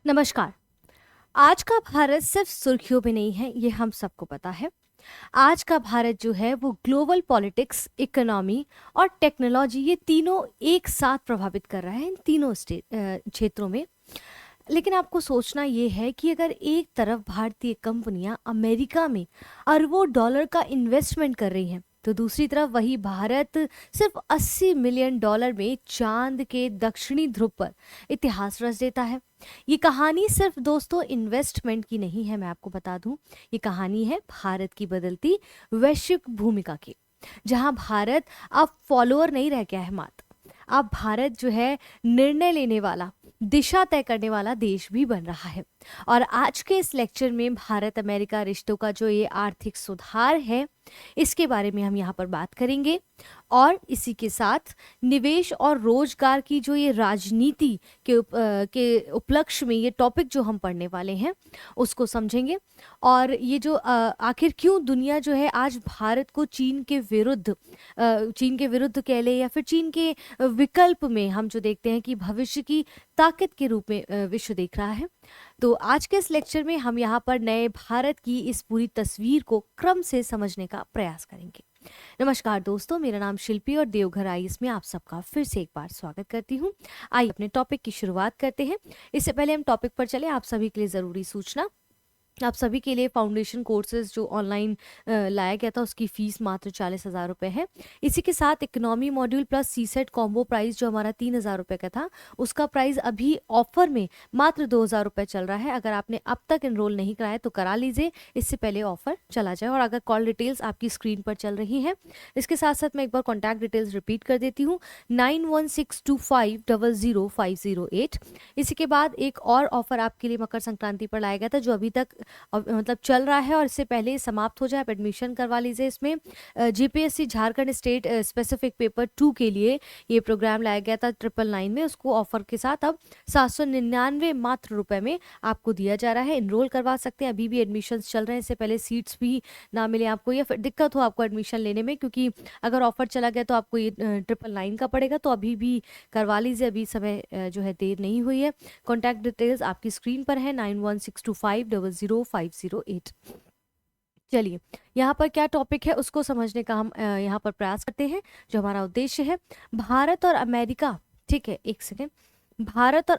नमस्कार। आज का भारत सिर्फ सुर्खियों में नहीं है, ये हम सबको पता है। आज का भारत जो है वो ग्लोबल पॉलिटिक्स, इकोनॉमी और टेक्नोलॉजी ये तीनों एक साथ प्रभावित कर रहा है इन तीनों क्षेत्रों में। लेकिन आपको सोचना ये है कि अगर एक तरफ भारतीय कंपनियां अमेरिका में अरबों डॉलर का इन्वेस्टमेंट कर रही हैं, तो दूसरी तरफ वही भारत सिर्फ 80 मिलियन डॉलर में चांद के दक्षिणी ध्रुव पर इतिहास रच देता है। ये कहानी सिर्फ दोस्तों इन्वेस्टमेंट की नहीं है, मैं आपको बता दूं। ये कहानी है भारत की बदलती वैश्विक भूमिका की, जहां भारत अब फॉलोअर नहीं रह गया है मात्र, अब भारत जो है निर्णय लेने वाला, दिशा तय करने वाला देश भी बन रहा है। और आज के इस लेक्चर में भारत अमेरिका रिश्तों का जो ये आर्थिक सुधार है, इसके बारे में हम यहाँ पर बात करेंगे। और इसी के साथ निवेश और रोजगार की जो ये राजनीति के उपलक्ष्य में ये टॉपिक जो हम पढ़ने वाले हैं उसको समझेंगे। और ये जो आखिर क्यों दुनिया जो है आज भारत को चीन के विरुद्ध कह ले या फिर चीन के विकल्प में हम जो देखते हैं कि भविष्य की ताकत के रूप में विश्व देख रहा है। तो आज के इस लेक्चर में हम यहाँ पर नए भारत की इस पूरी तस्वीर को क्रम से समझने का प्रयास करेंगे। नमस्कार दोस्तों, मेरा नाम शिल्पी और देवघर आईएएस में आप सबका फिर से एक बार स्वागत करती हूँ। आइए अपने टॉपिक की शुरुआत करते हैं। इससे पहले हम टॉपिक पर चले, आप सभी के लिए ज़रूरी सूचना। आप सभी के लिए फाउंडेशन कोर्सेज जो ऑनलाइन लाया गया था उसकी फ़ीस मात्र 40,000 रुपये है। इसी के साथ economy module plus CSAT combo price जो हमारा 3,000 रुपये का था, उसका प्राइस अभी ऑफर में मात्र 2,000 रुपये चल रहा है। अगर आपने अब तक इनरोल नहीं कराया तो करा लीजिए, इससे पहले ऑफर चला जाए। और अगर कॉल डिटेल्स आपकी स्क्रीन पर चल रही हैं, इसके साथ साथ मैं एक बार कॉन्टैक्ट डिटेल्स रिपीट कर देती हूँ, 9162500508। इसी के बाद एक और ऑफर आपके लिए मकर संक्रांति पर लाया गया था जो अभी तक मतलब चल रहा है और इससे पहले समाप्त हो जाए। आप एडमिशन करवा लीजिए। इसमें GPSC Jharkhand state specific paper 2 के लिए ये प्रोग्राम लाया गया था 999 में, उसको ऑफर के साथ अब 799 मात्र रुपए में आपको दिया जा रहा है। इनरोल करवा सकते हैं, अभी भी एडमिशन चल रहे हैं। इससे पहले सीट्स भी ना मिले आपको या फिर दिक्कत हो आपको एडमिशन लेने में, क्योंकि अगर ऑफर चला गया तो आपको ये 999 का पड़ेगा, तो अभी भी करवा लीजिए, अभी समय जो है देर नहीं हुई है। कॉन्टैक्ट डिटेल्स आपकी स्क्रीन पर है, 9162500508। चलिए, यहाँ पर क्या टॉपिक है उसको समझने का हम यहाँ पर प्रयास करते हैं। जो हमारा उद्देश्य है, भारत और अमेरिका, ठीक है, एक सेकेंड, भारत और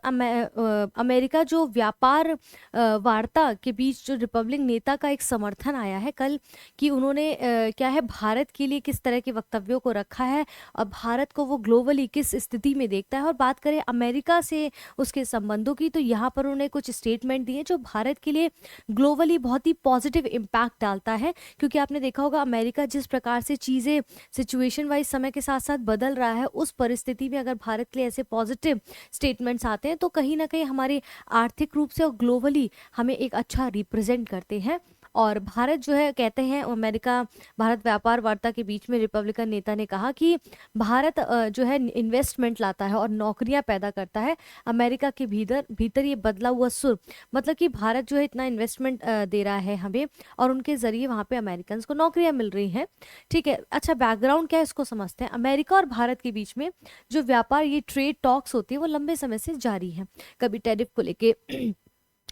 अमेरिका जो व्यापार वार्ता के बीच जो रिपब्लिक नेता का एक समर्थन आया है कल, कि उन्होंने क्या है भारत के लिए किस तरह के वक्तव्यों को रखा है और भारत को वो ग्लोबली किस स्थिति में देखता है। और बात करें अमेरिका से उसके संबंधों की, तो यहाँ पर उन्होंने कुछ स्टेटमेंट दिए जो भारत के लिए ग्लोबली बहुत ही पॉजिटिव इम्पैक्ट डालता है। क्योंकि आपने देखा होगा अमेरिका जिस प्रकार से चीज़ें सिचुएशन वाइज समय के साथ साथ बदल रहा है, उस परिस्थिति में अगर भारत के लिए ऐसे पॉजिटिव स्टेटमेंट्स आते हैं तो कहीं ना कहीं हमारे आर्थिक रूप से और ग्लोबली हमें एक अच्छा रिप्रेजेंट करते हैं। और भारत जो है, कहते हैं अमेरिका भारत व्यापार वार्ता के बीच में रिपब्लिकन नेता ने कहा कि भारत जो है इन्वेस्टमेंट लाता है और नौकरियां पैदा करता है अमेरिका के भीतर भीतर ये बदला हुआ सुर, मतलब कि भारत जो है इतना इन्वेस्टमेंट दे रहा है हमें और उनके जरिए वहाँ पे अमेरिकन को नौकरियां मिल रही हैं। ठीक है, अच्छा बैकग्राउंड क्या है इसको समझते हैं। अमेरिका और भारत के बीच में जो व्यापार, ये ट्रेड टॉक्स होती है, वो लंबे समय से जारी है। कभी टैरिफ को लेके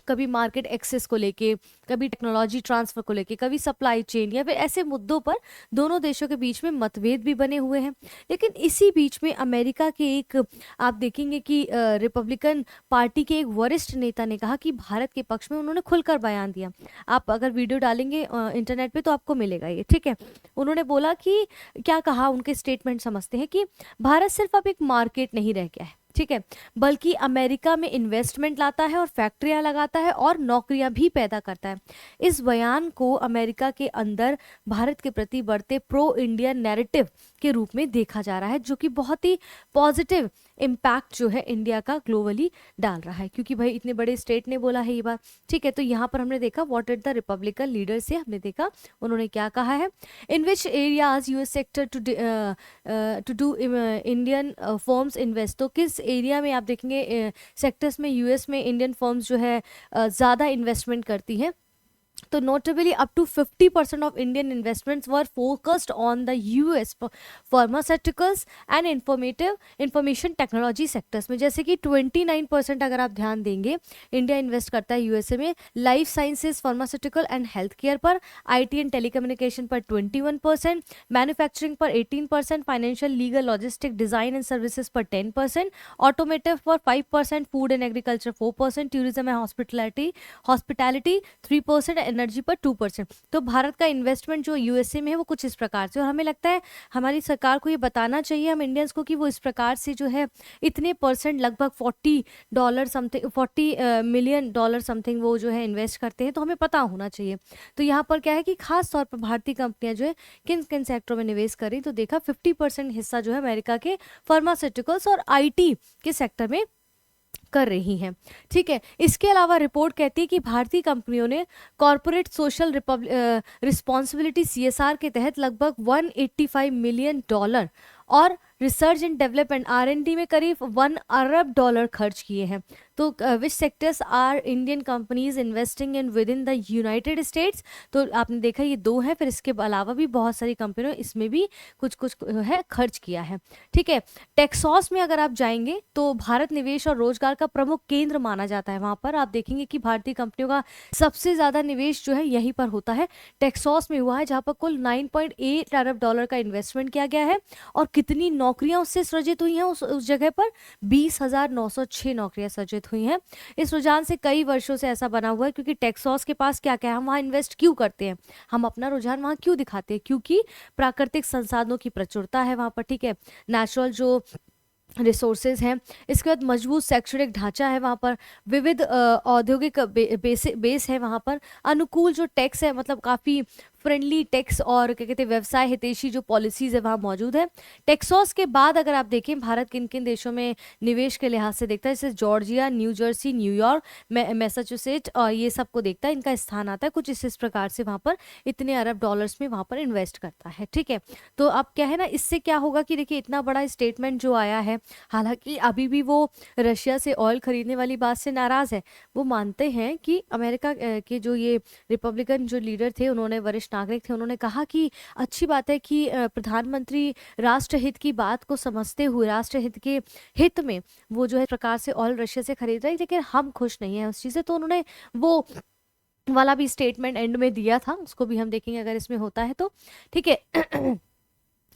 कभी मार्केट एक्सेस को लेके, कभी टेक्नोलॉजी ट्रांसफर को लेके, कभी सप्लाई चेन या फिर ऐसे मुद्दों पर दोनों देशों के बीच में मतभेद भी बने हुए हैं। लेकिन इसी बीच में अमेरिका के एक, आप देखेंगे कि रिपब्लिकन पार्टी के एक वरिष्ठ नेता ने कहा कि भारत के पक्ष में, उन्होंने खुलकर बयान दिया। आप अगर वीडियो डालेंगे इंटरनेट पे तो आपको मिलेगा ये, ठीक है। उन्होंने बोला कि क्या कहा, उनके स्टेटमेंट समझते हैं कि भारत सिर्फ अब एक मार्केट नहीं रह गया है, ठीक है, बल्कि अमेरिका में इन्वेस्टमेंट लाता है और फैक्ट्रियां लगाता है और नौकरियां भी पैदा करता है। इस बयान को अमेरिका के अंदर भारत के प्रति बढ़ते प्रो इंडियन नैरेटिव के रूप में देखा जा रहा है, जो कि बहुत ही पॉजिटिव इम्पैक्ट जो है इंडिया का ग्लोबली डाल रहा है, क्योंकि भाई इतने बड़े स्टेट ने बोला है ये बात, ठीक है। तो यहाँ पर हमने देखा what is the Republican leader से, हमने देखा उन्होंने क्या कहा है। In which areas US sector to do Indian firms invest, तो किस एरिया में आप देखेंगे सेक्टर्स में यूएस में इंडियन फर्म्स जो है ज़्यादा इन्वेस्टमेंट करती हैं। तो notably up to 50% of Indian investments were focused on the US pharmaceuticals and information technology sectors में, जैसे कि 29% अगर आप ध्यान देंगे इंडिया इन्वेस्ट करता है यूएसए में life sciences, pharmaceutical and health care पर, आईटी एंड टेलीकम्युनिकेशन पर 21%, मैन्युफैक्चरिंग पर 18%, financial, legal, logistic, design and services पर 10%, ऑटोमेटिव पर 5%, food and agriculture 4%, tourism and hospitality 3%, energy पर 2%। तो भारत का इन्वेस्टमेंट जो यूएसए में है वो कुछ इस प्रकार से, और हमें लगता है हमारी सरकार को ये बताना चाहिए हम इंडियंस को कि वो इस प्रकार से जो है इतने परसेंट, लगभग $40 समथिंग, $40 मिलियन समथिंग वो जो है इन्वेस्ट करते हैं, तो हमें पता होना चाहिए। तो यहाँ पर क्या है कि खास तौर पर भारतीय कंपनियां जो है किन किन सेक्टरों में निवेश कर रही, तो देखा 50% हिस्सा जो है अमेरिका के फार्मास्यूटिकल्स और आईटी के सेक्टर में कर रही हैं। ठीक है, इसके अलावा रिपोर्ट कहती है कि भारतीय कंपनियों ने कॉरपोरेट सोशल रिस्पॉन्सिबिलिटी सीएसआर के तहत लगभग $185 मिलियन और रिसर्च एंड डेवलपमेंट आरएनडी में करीब $1 अरब खर्च किए हैं। तो which sectors are Indian companies investing in with in the United States, तो आपने देखा ये दो है, फिर इसके अलावा भी बहुत सारी कंपनियों इसमें भी कुछ कुछ है खर्च किया है। ठीक है, टेक्सास में अगर आप जाएंगे तो भारत निवेश और रोजगार का प्रमुख केंद्र माना जाता है। वहां पर आप देखेंगे कि भारतीय कंपनियों का सबसे ज्यादा निवेश जो है यहीं पर होता है, टेक्सास में हुआ है, जहां पर कुल $9.8 अरब का इन्वेस्टमेंट किया गया है। और कितनी नौकरियां उससे सृजित हुई हैं उस जगह पर, 20,906 नौकरियां सृजित हुई हैं। इस रुझान से कई वर्षों से ऐसा बना हुआ है, क्योंकि टेक्सास के पास क्या क्या है, हम वहाँ इन्वेस्ट क्यों करते हैं, हम अपना रुझान वहाँ क्यों दिखाते हैं, क्योंकि प्राकृतिक संसाधनों की प्रचुरता है वहाँ पर। ठीक है, नेचुरल जो रिसोर्सेज हैं, इसके बाद मजबूत शैक्षणिक ढांचा है वहाँ पर, विविध औद्योगिक बेस है वहाँ पर, अनुकूल जो टैक्स है, मतलब काफ़ी फ्रेंडली टैक्स और क्या कहते हैं व्यवसाय हितैषी जो पॉलिसीज है वहाँ मौजूद है। टेक्सास के बाद अगर आप देखें भारत किन किन देशों में निवेश के लिहाज से देखता है, जैसे Georgia, new Jersey, New York, Massachusetts और ये सबको देखता है, इनका स्थान आता है कुछ इस प्रकार से, वहाँ पर इतने अरब डॉलर्स में वहाँ पर इन्वेस्ट करता है। ठीक है, तो अब क्या है ना, इससे क्या होगा कि देखिए इतना बड़ा स्टेटमेंट जो आया है, हालांकि अभी भी वो रशिया से ऑयल खरीदने वाली बात से नाराज है, वो मानते हैं कि अमेरिका के जो ये रिपब्लिकन जो लीडर थे, उन्होंने वरिष्ठ नागरिक थे, उन्होंने कहा कि अच्छी बात है कि प्रधानमंत्री राष्ट्रहित की बात को समझते हुए राष्ट्रहित के हित में वो जो है प्रकार से ऑयल रशिया से खरीद रहे हैं, लेकिन हम खुश नहीं है उस चीज़ से। तो उन्होंने वो वाला भी स्टेटमेंट एंड में दिया था, उसको भी हम देखेंगे अगर इसमें होता है तो। ठीक है,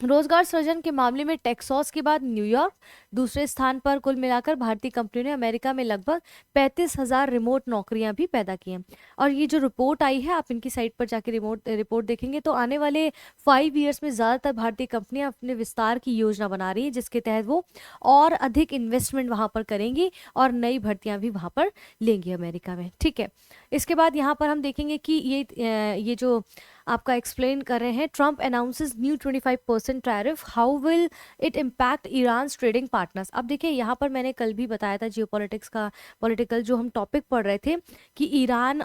रोजगार सृजन के मामले में टेक्सास के बाद न्यूयॉर्क दूसरे स्थान पर, कुल मिलाकर भारतीय कंपनियों ने अमेरिका में लगभग 35,000 रिमोट नौकरियां भी पैदा की हैं। और ये जो रिपोर्ट आई है, आप इनकी साइट पर जाके रिपोर्ट देखेंगे तो आने वाले 5 ईयर्स में ज़्यादातर भारतीय कंपनियां अपने विस्तार की योजना बना रही हैं, जिसके तहत वो और अधिक इन्वेस्टमेंट वहाँ पर करेंगी और नई भर्तियाँ भी वहाँ पर लेंगी अमेरिका में। ठीक है, इसके बाद यहाँ पर हम देखेंगे कि ये जो आपका एक्सप्लेन कर रहे हैं, Trump announces new 25% tariff, how will it impact Iran trading partners. अब देखिए यहाँ पर मैंने कल भी बताया था जियोपॉलिटिक्स का पॉलिटिकल जो हम टॉपिक पढ़ रहे थे कि ईरान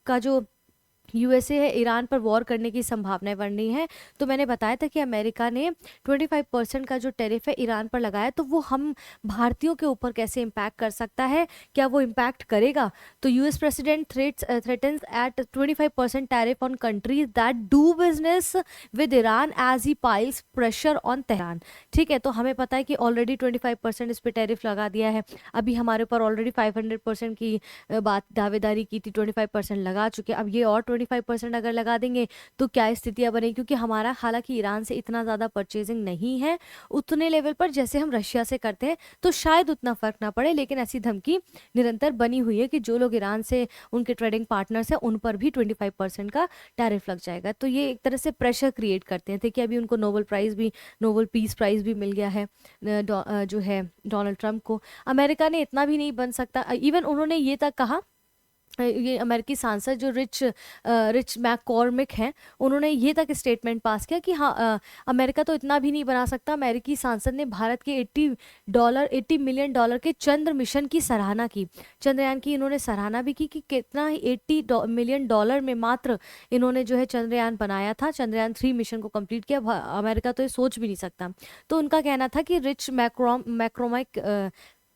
का जो यूएसए है ईरान पर वॉर करने की संभावनाएं बढ़ रही हैं। तो मैंने बताया था कि अमेरिका ने 25% का जो टैरिफ है ईरान पर लगाया, तो वो हम भारतीयों के ऊपर कैसे इम्पैक्ट कर सकता है, क्या वो इम्पैक्ट करेगा। तो US president threatens at 25% tariff on countries that do business with Iran as he piles pressure on Tehran. ठीक है, तो हमें पता है कि ऑलरेडी 25% इस पर टैरिफ लगा दिया है, अभी हमारे ऊपर ऑलरेडी 500% की बात दावेदारी की थी, 25% लगा चुके, अब ये और 25% अगर लगा देंगे तो क्या स्थितियां बनेगी, क्योंकि हमारा हालांकि ईरान से इतना ज़्यादा परचेजिंग नहीं है उतने लेवल पर जैसे हम रशिया से करते हैं, तो शायद उतना फर्क ना पड़े, लेकिन ऐसी धमकी निरंतर बनी हुई है कि जो लोग ईरान से उनके ट्रेडिंग पार्टनर्स हैं उन पर भी 25% का टैरिफ लग जाएगा। तो ये एक तरह से प्रेशर क्रिएट करते हैं। देखिए अभी उनको नोबल पीस प्राइज भी मिल गया है जो है डोनाल्ड ट्रंप को। अमेरिका ने इतना भी नहीं बन सकता, इवन उन्होंने ये तक कहा, ये अमेरिकी सांसद जो रिच मैककॉर्मिक हैं, उन्होंने ये तक स्टेटमेंट पास किया कि हाँ अमेरिका तो इतना भी नहीं बना सकता। अमेरिकी सांसद ने भारत के $80 मिलियन के चंद्र मिशन की सराहना की, चंद्रयान की इन्होंने सराहना भी की कि कितना $80 मिलियन में मात्र इन्होंने जो है चंद्रयान बनाया था, चंद्रयान 3 मिशन को कंप्लीट किया। अमेरिका तो ये सोच भी नहीं सकता। तो उनका कहना था कि रिच मैक्रोमिक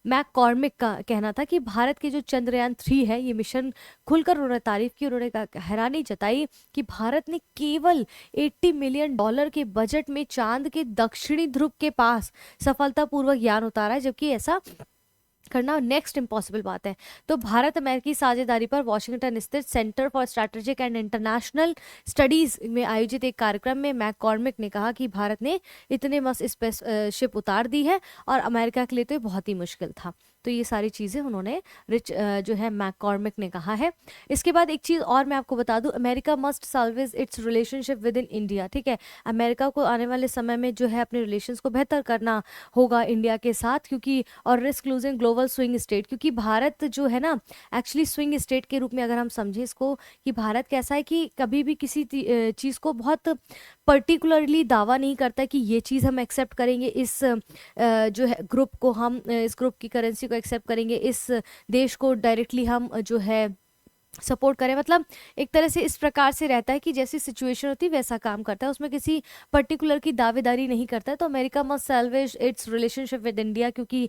मैककॉर्मिक का कहना था कि भारत के जो चंद्रयान 3 है ये मिशन, खुलकर उन्होंने तारीफ की। उन्होंने हैरानी जताई कि भारत ने केवल $80 मिलियन के बजट में चांद के दक्षिणी ध्रुव के पास सफलतापूर्वक यान उतारा है, जबकि ऐसा करना नेक्स्ट इम्पॉसिबल बात है। तो भारत अमेरिकी साझेदारी पर वॉशिंगटन स्थित centre for strategic and international studies में आयोजित एक कार्यक्रम में मैककॉर्मिक ने कहा कि भारत ने इतने मस्त स्पेसशिप उतार दी है और अमेरिका के लिए तो ये बहुत ही मुश्किल था। तो ये सारी चीज़ें उन्होंने जो है मैककॉर्मिक ने कहा है। इसके बाद एक चीज़ और मैं आपको बता दूं, America must salvage it's relationship with in India. ठीक है, अमेरिका को आने वाले समय में जो है अपने रिलेशंस को बेहतर करना होगा इंडिया के साथ, क्योंकि और risk losing global swing state, क्योंकि भारत जो है ना एक्चुअली स्विंग स्टेट के रूप में अगर हम समझें इसको, कि भारत कैसा है कि कभी भी किसी चीज़ को बहुत पर्टिकुलरली दावा नहीं करता कि ये चीज़ हम एक्सेप्ट करेंगे, इस जो है ग्रुप को हम इस ग्रुप की करेंसी को एक्सेप्ट करेंगे, इस देश को डायरेक्टली हम जो है सपोर्ट करें। मतलब एक तरह से इस प्रकार से रहता है कि जैसी सिचुएशन होती है वैसा काम करता है, उसमें किसी पर्टिकुलर की दावेदारी नहीं करता है। तो America must salvage it's relationship with India, क्योंकि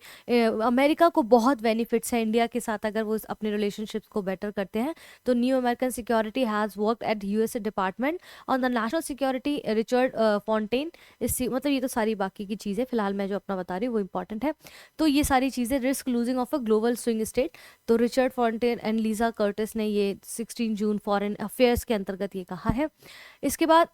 अमेरिका को बहुत बेनिफिट्स है इंडिया के साथ अगर वो अपने रिलेशनशिप्स को बेटर करते हैं। तो new American security has worked eight USA department on the national security Richard Fontaine. इस मतलब ये तो सारी बाकी की चीज़ें, फिलहाल मैं जो अपना बता रही हूँ वो इंपॉर्टेंट है। तो ये सारी चीज़ें, risk losing of a global swing state, तो Richard Fontaine and Lisa Curtis ने ये 16 जून फॉरेन अफेयर्स के अंतर्गत ये कहा है। इसके बाद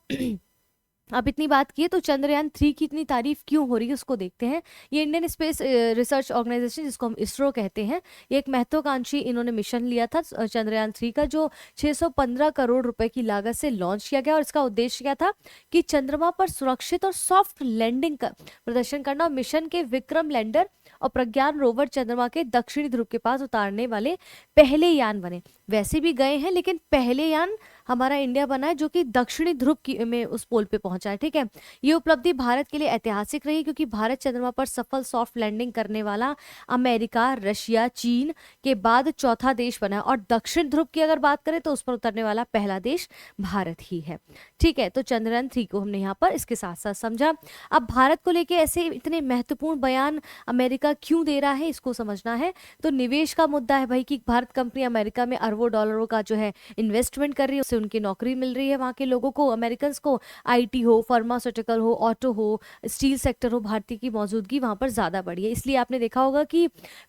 अब इतनी बात की है तो चंद्रयान 3 की इतनी तारीफ क्यों हो रही है उसको देखते हैं। ये इंडियन स्पेस रिसर्च ऑर्गेनाइजेशन, जिसको हम इसरो कहते हैं, ये एक महत्वाकांक्षी इन्होंने मिशन लिया था चंद्रयान 3 का, जो 615 करोड़ रुपए की लागत से लॉन्च किया गया। और इसका उद्देश्य क्या था कि चंद्रमा पर सुरक्षित और सॉफ्ट लैंडिंग का प्रदर्शन करना। और मिशन के विक्रम लैंडर और प्रज्ञान रोवर चंद्रमा के दक्षिणी ध्रुव के पास उतारने वाले पहले यान बने। वैसे भी गए हैं लेकिन पहले यान हमारा इंडिया बना है जो कि दक्षिणी ध्रुव में उस पोल पे पहुंचा है। ठीक है, ये उपलब्धि भारत के लिए ऐतिहासिक रही, क्योंकि भारत चंद्रमा पर सफल सॉफ्ट लैंडिंग करने वाला अमेरिका, रशिया, चीन के बाद चौथा देश बना है। और दक्षिण ध्रुव की अगर बात करें तो उस पर उतरने वाला पहला देश भारत ही है। ठीक है, तो चंद्रयान 3 को हमने यहाँ पर इसके साथ साथ समझा। अब भारत को लेके ऐसे इतने महत्वपूर्ण बयान अमेरिका क्यों दे रहा है इसको समझना है। तो निवेश का मुद्दा है भाई, कि भारत कंपनी अमेरिका में अरबों डॉलरों का जो है इन्वेस्टमेंट कर रही है, उससे उनकी नौकरी मिल रही है वहाँ के लोगों को, अमेरिकन को। आईटी हो, फार्मास्यूटिकल हो, ऑटो हो, स्टील सेक्टर हो, भारतीय की मौजूदगी वहाँ पर ज़्यादा बढ़ी है। इसलिए आपने देखा होगा कि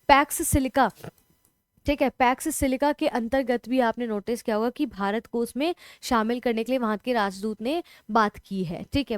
पैक्स सिलिका, ठीक है, पैक्स सिलिका के अंतर्गत भी आपने नोटिस किया होगा कि भारत को उसमें शामिल करने के लिए वहाँ के राजदूत ने बात की है। ठीक है,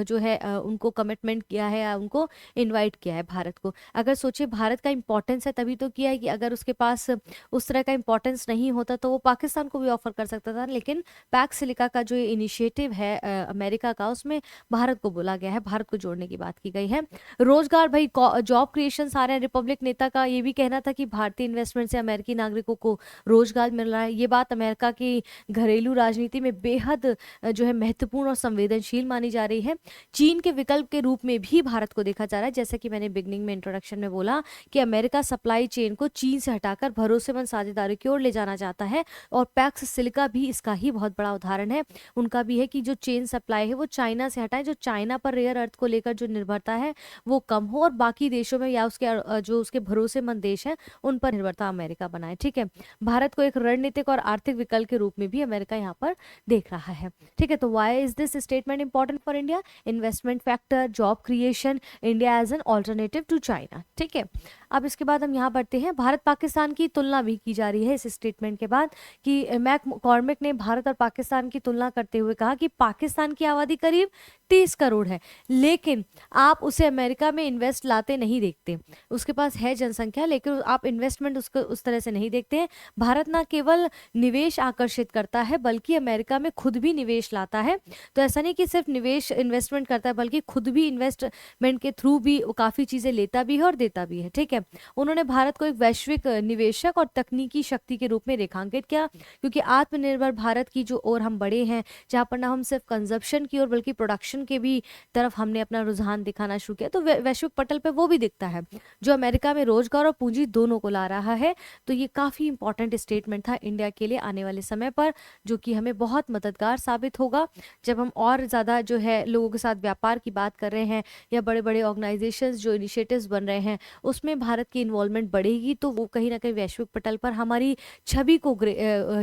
जो है उनको कमिटमेंट किया है या उनको इनवाइट किया है भारत को। अगर सोचे भारत का इंपॉर्टेंस है तभी तो किया है, कि अगर उसके पास उस तरह का इंपॉर्टेंस नहीं होता तो वो पाकिस्तान को भी ऑफर कर सकता था। लेकिन पैक्स सिलिका का जो इनिशिएटिव है अमेरिका का, उसमें भारत को बोला गया है, भारत को जोड़ने की बात की गई है। रोजगार भाई, जॉब क्रिएशन आ रहे हैं। रिपब्लिक नेता का ये भी कहना था कि भारतीय इन्वेस्टमेंट से अमेरिकी नागरिकों को रोजगार मिल रहा है। ये बात अमेरिका की घरेलू राजनीति में बेहद जो है महत्वपूर्ण और संवेदनशील मानी जा रही है। चीन के विकल्प के रूप में भी भारत को देखा जा रहा है, जैसे कि मैंने बिगनिंग में इंट्रोडक्शन में बोला कि अमेरिका सप्लाई चेन को चीन से हटाकर भरोसेमंद साझेदारी की ओर ले जाना चाहता है। और पैक्स सिलिका भी इसका ही बहुत बड़ा उदाहरण है। उनका भी है कि जो चेन सप्लाई है वो चाइना से हटाए, जो चाइना पर रेयर अर्थ को लेकर जो निर्भरता है वो कम हो, और बाकी देशों में या उसके जो उसके भरोसेमंद देश हैं उन पर निर्भरता अमेरिका बनाए। ठीक है, भारत को एक रणनीतिक और आर्थिक विकल्प के रूप में भी अमेरिका यहाँ पर देख रहा है। ठीक है, तो why is this statement important for India? Investment factor, job creation, India as an alternative to China. ठीक है, अब इसके बाद हम यहाँ बढ़ते हैं। भारत पाकिस्तान की तुलना भी की जा रही है इस स्टेटमेंट के बाद, कि मैककॉर्मिक ने भारत और पाकिस्तान की तुलना करते हुए कहा कि पाकिस्तान की आबादी करीब 30 करोड़ है, लेकिन आप उसे अमेरिका में इन्वेस्ट लाते नहीं देखते। उसके पास है जनसंख्या लेकिन आप इन्वेस्टमेंट उसको उस तरह से नहीं देखते हैं। भारत ना केवल निवेश आकर्षित करता है बल्कि अमेरिका में खुद भी निवेश लाता है। तो ऐसा नहीं कि सिर्फ निवेश इन्वेस्टमेंट करता है, बल्कि खुद भी इन्वेस्टमेंट के थ्रू भी काफ़ी चीज़ें लेता भी है और देता भी है। ठीक है, उन्होंने भारत को एक वैश्विक निवेशक और तकनीकी शक्ति के रूप में रेखांकित किया, क्योंकि आत्मनिर्भर भारत की जो ओर हम बढ़े हैं, जहाँ पर ना हम सिर्फ कंजप्शन की ओर बल्कि प्रोडक्शन के भी तरफ हमने अपना रुझान दिखाना शुरू किया। तो वैश्विक पटल पे वो भी दिखता है जो अमेरिका में रोजगार और पूंजी दोनों को ला रहा है। है। तो ये काफ़ी इंपॉर्टेंट स्टेटमेंट था इंडिया के लिए आने वाले समय पर, जो कि हमें बहुत मददगार साबित होगा जब हम और ज़्यादा जो है लोगों के साथ व्यापार की बात कर रहे हैं या बड़े बड़े ऑर्गेनाइजेशंस जो इनिशिएटिव्स बन रहे हैं उसमें भारत की इन्वॉल्वमेंट बढ़ेगी, तो वो कहीं ना कहीं वैश्विक पटल पर हमारी छवि को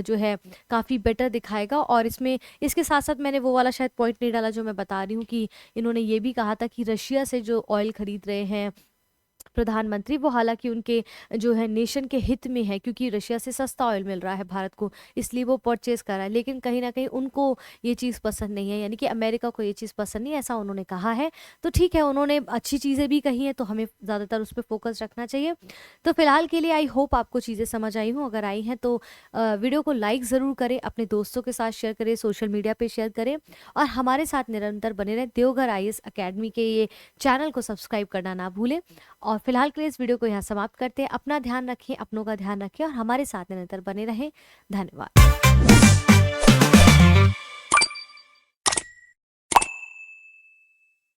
जो है काफ़ी बेटर दिखाएगा। और इसमें इसके साथ साथ मैंने वो वाला शायद पॉइंट नहीं डाला जो मैं बता रही हूँ कि इन्होंने ये भी कहा था कि रशिया से जो ऑयल खरीद रहे हैं प्रधानमंत्री, वो हालांकि उनके जो है नेशन के हित में है, क्योंकि रशिया से सस्ता ऑयल मिल रहा है भारत को, इसलिए वो परचेज कर रहा है। लेकिन कहीं ना कहीं उनको ये चीज़ पसंद नहीं है, यानी कि अमेरिका को ये चीज़ पसंद नहीं है, ऐसा उन्होंने कहा है। तो ठीक है, उन्होंने अच्छी चीज़ें भी कही हैं, तो हमें ज़्यादातर उस पर फोकस रखना चाहिए। तो फिलहाल के लिए आई होप आपको चीज़ें समझ आई हूँ। अगर आई हैं तो वीडियो को लाइक ज़रूर करें, अपने दोस्तों के साथ शेयर करें, सोशल मीडिया पर शेयर करें और हमारे साथ निरंतर बने रहें। देवघर IAS अकेडमी के ये चैनल को सब्सक्राइब करना ना भूलें। और फिलहाल के लिए इस वीडियो को यहाँ समाप्त करते हैं। अपना ध्यान रखें, अपनों का ध्यान रखें और हमारे साथ निरंतर बने रहें। धन्यवाद।